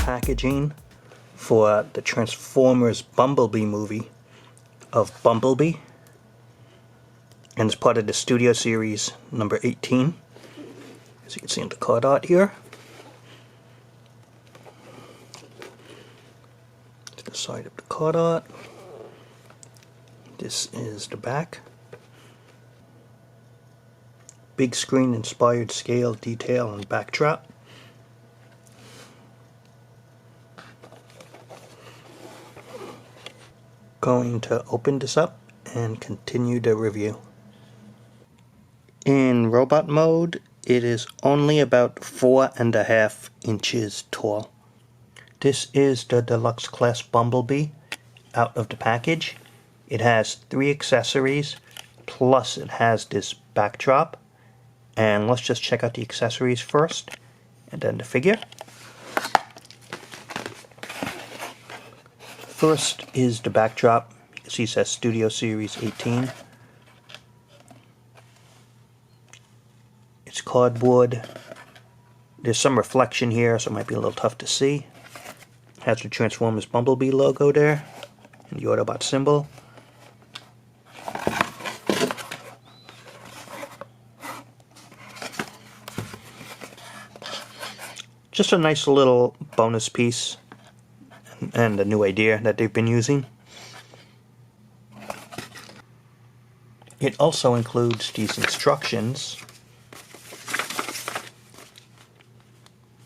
packaging for the Transformers Bumblebee movie of Bumblebee, and it's part of the Studio Series number 18, as you can see in the card art here. To the side of the card art, this is the back. Big screen inspired scale, detail, and backdrop. Going to open this up and continue the review. In robot mode, it is only about 4.5 inches tall. This is the Deluxe Class Bumblebee out of the package. It has 3 accessories, plus it has this backdrop. And let's just check out the accessories first, and then the figure. First is the backdrop. You can see it says Studio Series 18. It's cardboard. There's some reflection here, so it might be a little tough to see. It has the Transformers Bumblebee logo there, and the Autobot symbol. Just a nice little bonus piece and a new idea that they've been using. It also includes these instructions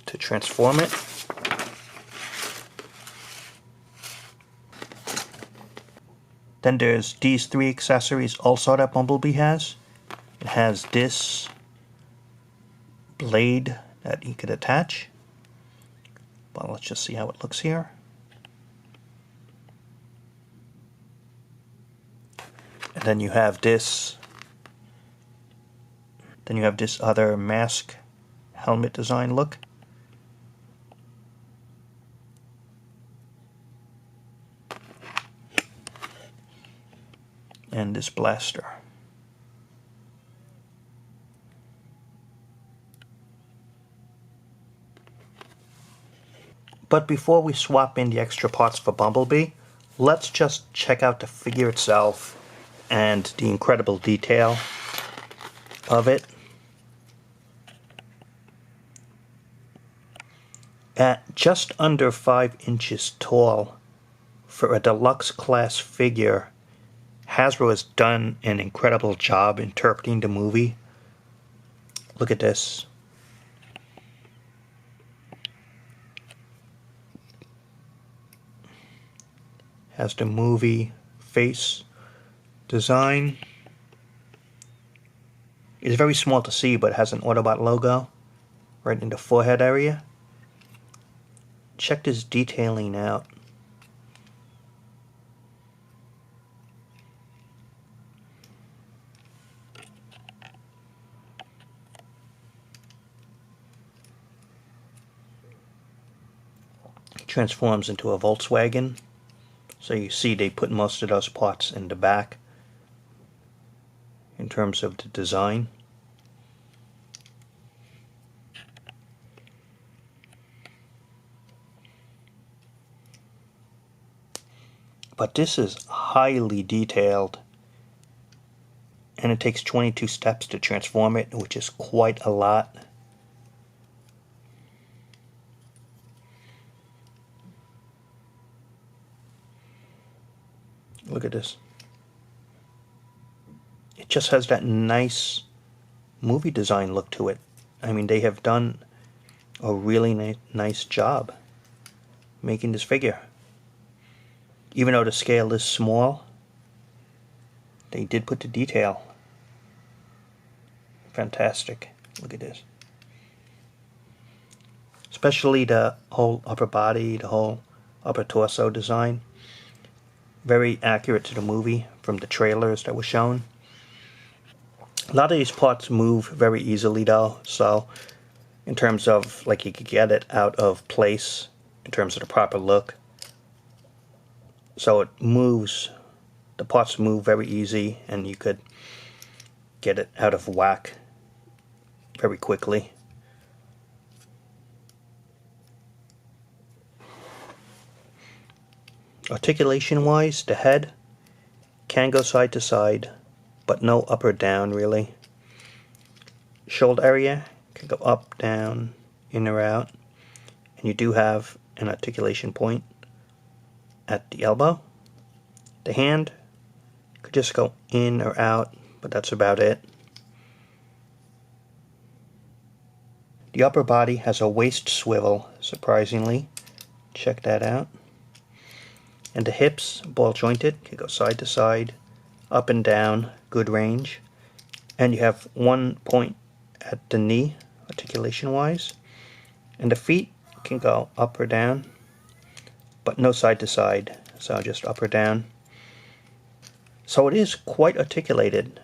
to transform it. Then there's these 3 accessories also that Bumblebee has. It has this blade that you could attach. Well, let's just see how it looks here. And then you have this. Then you have this other mask helmet design look. And this blaster. But before we swap in the extra parts for Bumblebee, let's just check out the figure itself and the incredible detail of it. At just under 5 inches tall, for a deluxe class figure, Hasbro has done an incredible job interpreting the movie. Look at this. Has the movie face design. It's very small to see, but it has an Autobot logo right in the forehead area. Check this detailing out. It transforms into a Volkswagen. So you see they put most of those parts in the back in terms of the design. But this is highly detailed, and it takes 22 steps to transform it, which is quite a lot. Look at this. It just has that nice movie design look to it. I mean, they have done a really nice job making this figure. Even though the scale is small, they did put the detail. Fantastic. Look at this. Especially the whole upper body, the whole upper torso design. Very accurate to the movie from the trailers that were shown. A lot of these parts move very easily though, so in terms of, like, you could get it out of place in terms of the proper look. So it moves, the parts move very easy, and you could get it out of whack very quickly. Articulation wise, the head can go side to side, but no up or down really. Shoulder area can go up, down, in or out, and you do have an articulation point at the elbow. The hand could just go in or out, but that's about it. The upper body has a waist swivel, surprisingly. Check that out. And the hips, ball jointed, can go side to side, up and down, good range. And you have one point at the knee, articulation wise. And the feet can go up or down, but no side to side, so just up or down. So it is quite articulated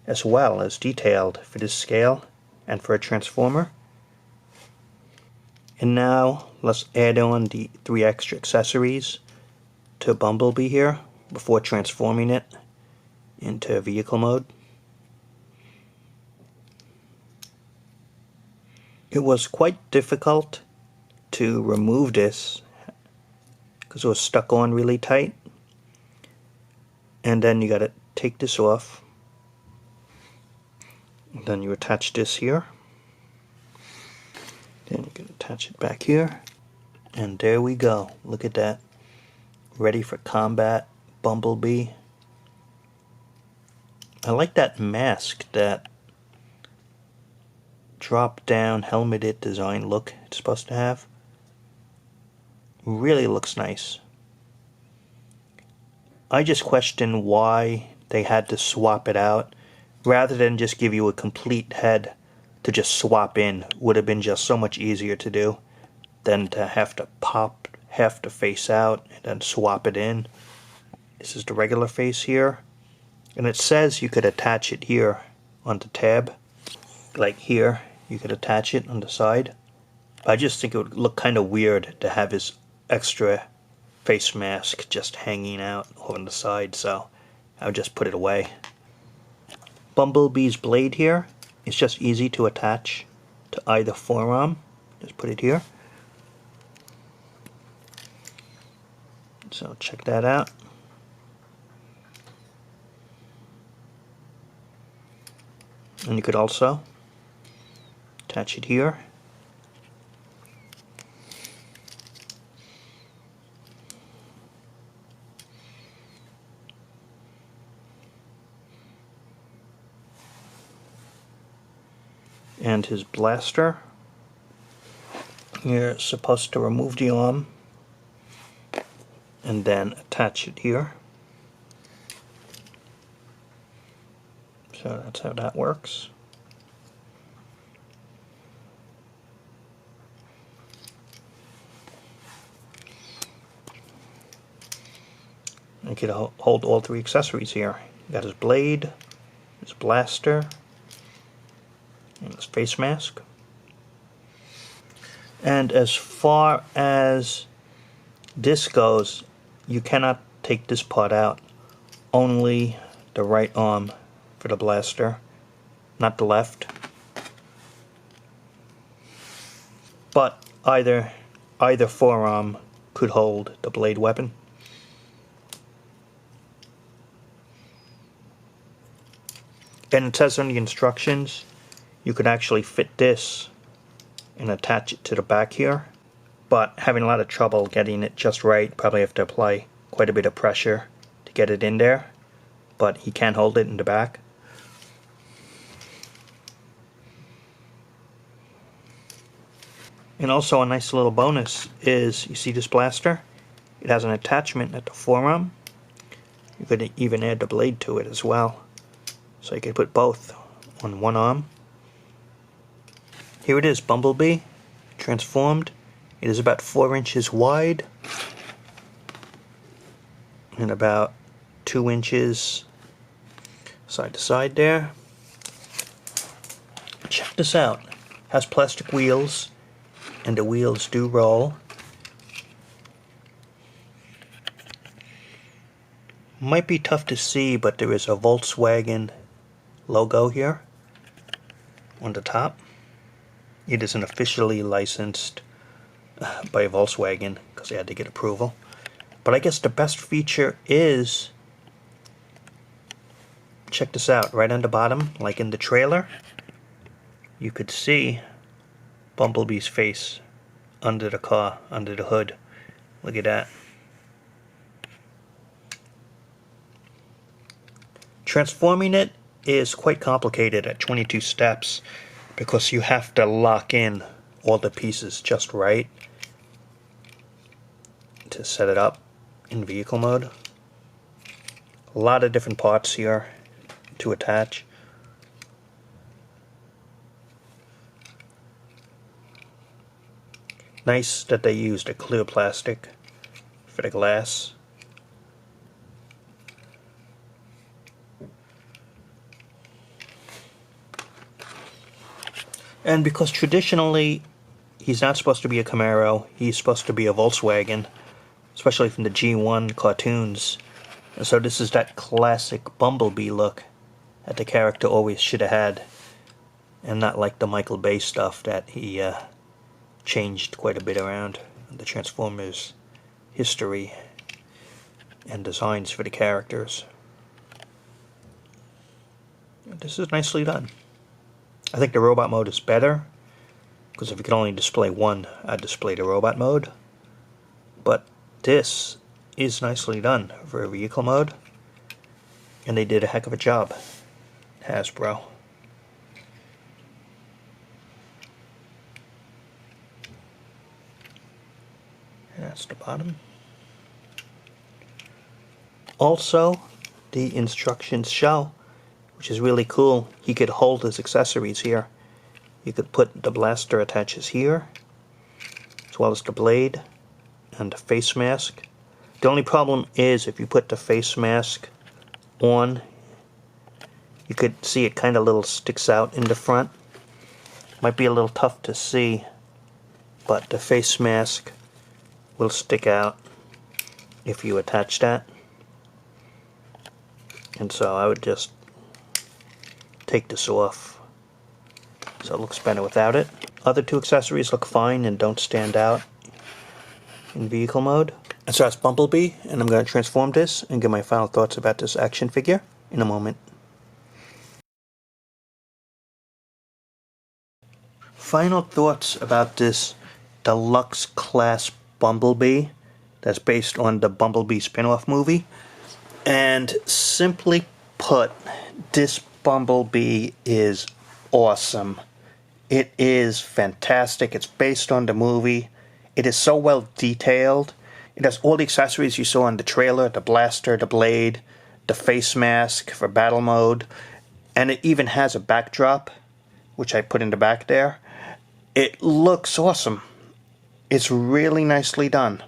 as well as detailed for this scale and for a Transformer. And now let's add on the 3 extra accessories to Bumblebee here before transforming it into vehicle mode. It was quite difficult to remove this because it was stuck on really tight. And then you got to take this off. And then you attach this here. Then you can attach it back here. And there we go. Look at that. Ready for combat, Bumblebee. I like that mask, that drop down helmeted design look it's supposed to have. Really looks nice. I just question why they had to swap it out rather than just give you a complete head to just swap in. Would have been just so much easier to do than to have to pop half the face out and then swap it in. This is the regular face here, and it says you could attach it here on the tab, like here you could attach it on the side. I just think it would look kind of weird to have his extra face mask just hanging out on the side, so I would just put it away. Bumblebee's blade here is just easy to attach to either forearm. Just put it here. So check that out. And you could also attach it here. And his blaster, you're supposed to remove the arm and then attach it here. So that's how that works. You could hold all 3 accessories here. You got his blade, his blaster, and his face mask. And as far as this goes, you cannot take this part out. Only the right arm for the blaster, not the left. But either forearm could hold the blade weapon. And it says on the instructions you could actually fit this and attach it to the back here, but having a lot of trouble getting it just right. Probably have to apply quite a bit of pressure to get it in there, but he can hold it in the back. And also a nice little bonus is, you see this blaster? It has an attachment at the forearm. You could even add the blade to it as well, so you could put both on one arm. Here it is, Bumblebee, transformed. It is about 4 inches wide and about 2 inches side to side there. Check this out. Has plastic wheels, and the wheels do roll. Might be tough to see, but there is a Volkswagen logo here on the top. It isn't officially licensed by Volkswagen because they had to get approval, But I guess the best feature is, check this out, right on the bottom, like in the trailer, you could see Bumblebee's face under the car, under the hood. Look at that. Transforming it is quite complicated at 22 steps because you have to lock in all the pieces just right to set it up in vehicle mode. A lot of different parts here to attach. Nice that they used a clear plastic for the glass. And because traditionally he's not supposed to be a Camaro, he's supposed to be a Volkswagen, especially from the G1 cartoons. And so this is that classic Bumblebee look that the character always should have had, and not like the Michael Bay stuff that he changed quite a bit around in the Transformers history and designs for the characters. This is nicely done. I think the robot mode is better, because if you could only display one, I'd display the robot mode. But this is nicely done for a vehicle mode, and they did a heck of a job, Hasbro. That's the bottom. Also, the instructions show, which is really cool, he could hold his accessories here. You could put the blaster attaches here, as well as the blade and the face mask. The only problem is if you put the face mask on, you could see it kind of little sticks out in the front. Might be a little tough to see, but the face mask will stick out if you attach that. And so I would just take this off so it looks better without it. Other two accessories look fine and don't stand out in vehicle mode. And so that's Bumblebee, and I'm going to transform this and give my final thoughts about this action figure in a moment. Final thoughts about this Deluxe Class Bumblebee that's based on the Bumblebee spin-off movie. And simply put, this Bumblebee is awesome. It is fantastic. It's based on the movie. It is so well detailed. It has all the accessories you saw in the trailer, the blaster, the blade, the face mask for battle mode, and it even has a backdrop, which I put in the back there. It looks awesome. It's really nicely done.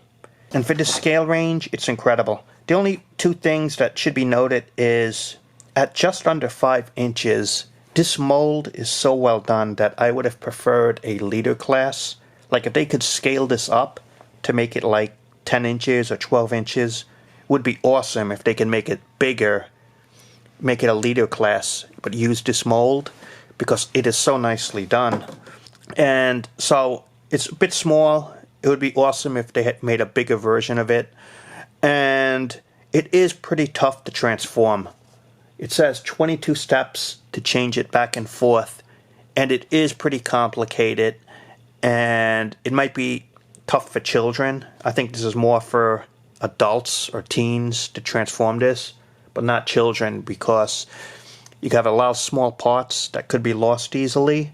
And for the scale range, it's incredible. The only two things that should be noted is at just under 5 inches, this mold is so well done that I would have preferred a leader class. Like if they could scale this up to make it like 10 inches or 12 inches, would be awesome if they can make it bigger, make it a leader class, but use this mold because it is so nicely done. And so it's a bit small. It would be awesome if they had made a bigger version of it. And it is pretty tough to transform. It says 22 steps to change it back and forth. And it is pretty complicated. And it might be tough for children. I think this is more for adults or teens to transform this, but not children, because you have a lot of small parts that could be lost easily.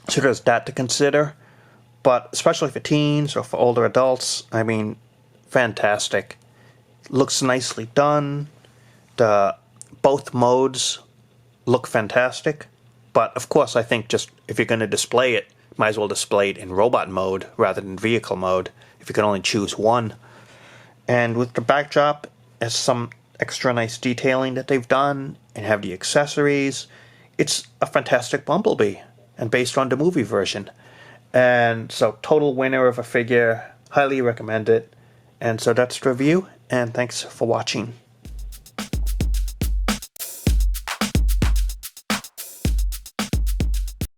So there's that to consider. But especially for teens or for older adults, I mean, fantastic. Looks nicely done. Both modes look fantastic. But of course, I think just if you're going to display it, might as well display it in robot mode rather than vehicle mode if you can only choose one. And with the backdrop, there's some extra nice detailing that they've done and have the accessories. It's a fantastic Bumblebee and based on the movie version. And so total winner of a figure, highly recommend it. And so that's the review, and thanks for watching.